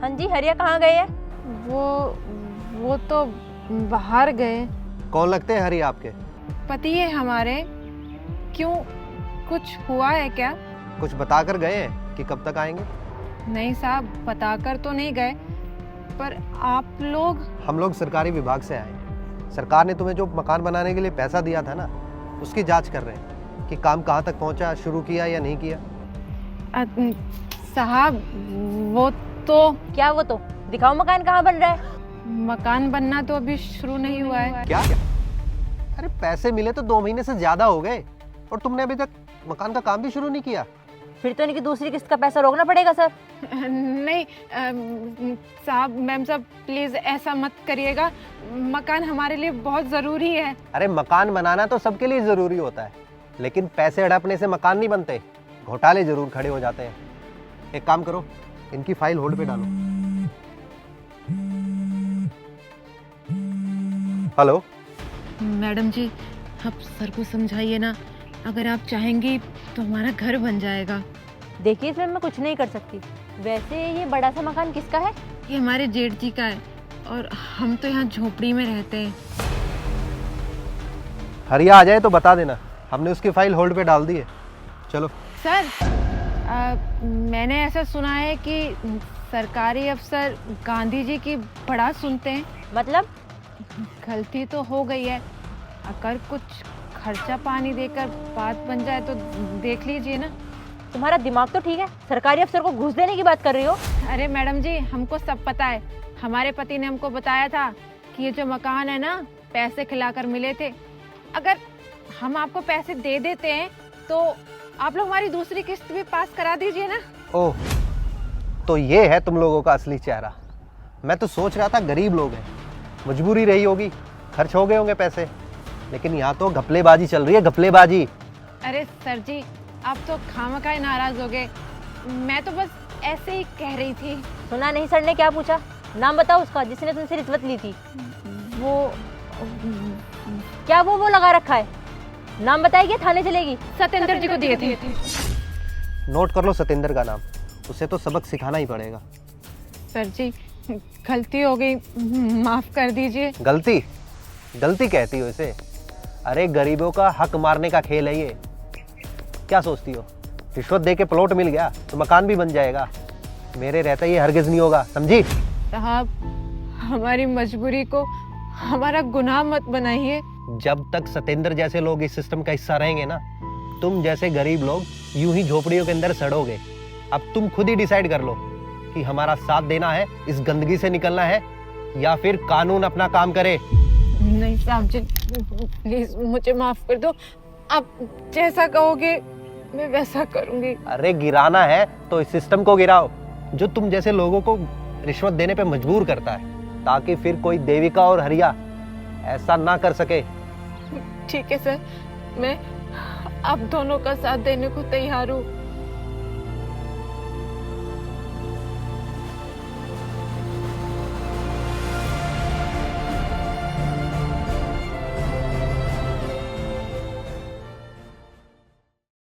हाँ जी, हरिया कहाँ गए हैं? वो तो बाहर गए। कौन लगते हैं हरी आपके? पति है हमारे। क्यों, कुछ हुआ है क्या? कुछ बता कर गए हैं कि कब तक आएंगे? नहीं साहब, बताकर तो नहीं गए, पर आप लोग? हम लोग सरकारी विभाग से आए हैं। सरकार ने तुम्हें जो मकान बनाने के लिए पैसा दिया था ना, उसकी जांच कर रहे हैं कि काम कहाँ तक पहुँचा, शुरू किया या नहीं किया। साहब वो तो क्या वो तो? दिखाओ मकान कहाँ बन रहा है। मकान बनना तो अभी शुरू नहीं हुआ है। क्या? अरे पैसे मिले तो 2 महीने से ज्यादा हो गए और तुमने अभी तक मकान का काम भी शुरू नहीं किया। फिर तो इनकी दूसरी किस्त का पैसा रोकना पड़ेगा सर। नहीं साहब, मैम साहब प्लीज ऐसा मत करिएगा। मकान हमारे लिए बहुत जरूरी है। अरे मकान बनाना तो सबके लिए जरूरी होता है, लेकिन पैसे हड़पने से मकान नहीं बनते, घोटाले जरूर खड़े हो जाते हैं। एक काम करो, इनकी फाइल होल्ड पे डालो। हेलो मैडम जी, आप सर को समझाइए ना, अगर आप चाहेंगी तो हमारा घर बन जाएगा। देखिए इसमें मैं कुछ नहीं कर सकती। वैसे ये बड़ा सा मकान किसका है? ये हमारे जेठ जी का है और हम तो यहाँ झोपड़ी में रहते हैं। हरिया आ जाए तो बता देना, हमने उसकी फाइल होल्ड पे डाल दी है। चलो सर, मैंने ऐसा सुना है कि सरकारी अफसर गांधी जी की बड़ा सुनते हैं। मतलब? गलती तो हो गई है, अगर कुछ खर्चा पानी देकर बात बन जाए तो देख लीजिए ना। तुम्हारा दिमाग तो ठीक है, सरकारी अफसर को घूस देने की बात कर रही हो। अरे मैडम जी, हमको सब पता है। हमारे पति ने हमको बताया था कि ये जो मकान है ना, पैसे खिलाकर मिले थे। अगर हम आपको पैसे दे देते हैं तो आप लोग हमारी दूसरी किस्त भी पास करा दीजिए ना। ओह, तो ये है तुम लोगों का असली चेहरा। मैं तो सोच रहा था गरीब लोग हैं, मजबूरी रही होगी, खर्च हो गए होंगे पैसे, लेकिन यहाँ तो घपलेबाजी चल रही है, घपलेबाजी। अरे सर जी, आप तो खामखाए नाराज हो गए। मैं तो बस ऐसे ही कह रही थी। सुना नहीं सर ने क्या पूछा? नाम बताओ उसका जिसने तुमसे रिश्वत ली थी। वो क्या वो लगा रखा है? नाम बताएगी, थाने चलेगी। सत्येंद्र जी को दिए थे। नोट कर लो सतेंद्र का नाम, उसे तो सबक सिखाना ही पड़ेगा। सर जी, गलती हो गई, माफ कर दीजिए। गलती? गलती कहती हो इसे? अरे गरीबों का हक मारने का खेल है ये। क्या सोचती हो, रिश्वत दे के प्लॉट मिल गया तो मकान भी बन जाएगा? मेरे रहते ये हरगिज नहीं होगा, समझी? साहब, हमारी मजबूरी को हमारा गुनाह मत बनाइए। जब तक सतेंद्र जैसे लोग इस सिस्टम का हिस्सा रहेंगे ना, तुम जैसे गरीब लोग यूं ही झोपड़ियों के अंदर सड़ोगे। अब तुम खुद ही डिसाइड कर लो कि हमारा साथ देना है, इस गंदगी से निकलना है, या फिर कानून अपना काम करे। नहीं साहब जी, प्लीज मुझे माफ कर दो। आप जैसा कहोगे मैं वैसा करूंगी। अरे गिराना है तो इस सिस्टम को गिराओ, जो तुम जैसे लोगों को रिश्वत देने पे मजबूर करता है, ताकि फिर कोई देविका और हरिया ऐसा ना कर सके। ठीक है सर, मैं आप दोनों का साथ देने को तैयार हूँ।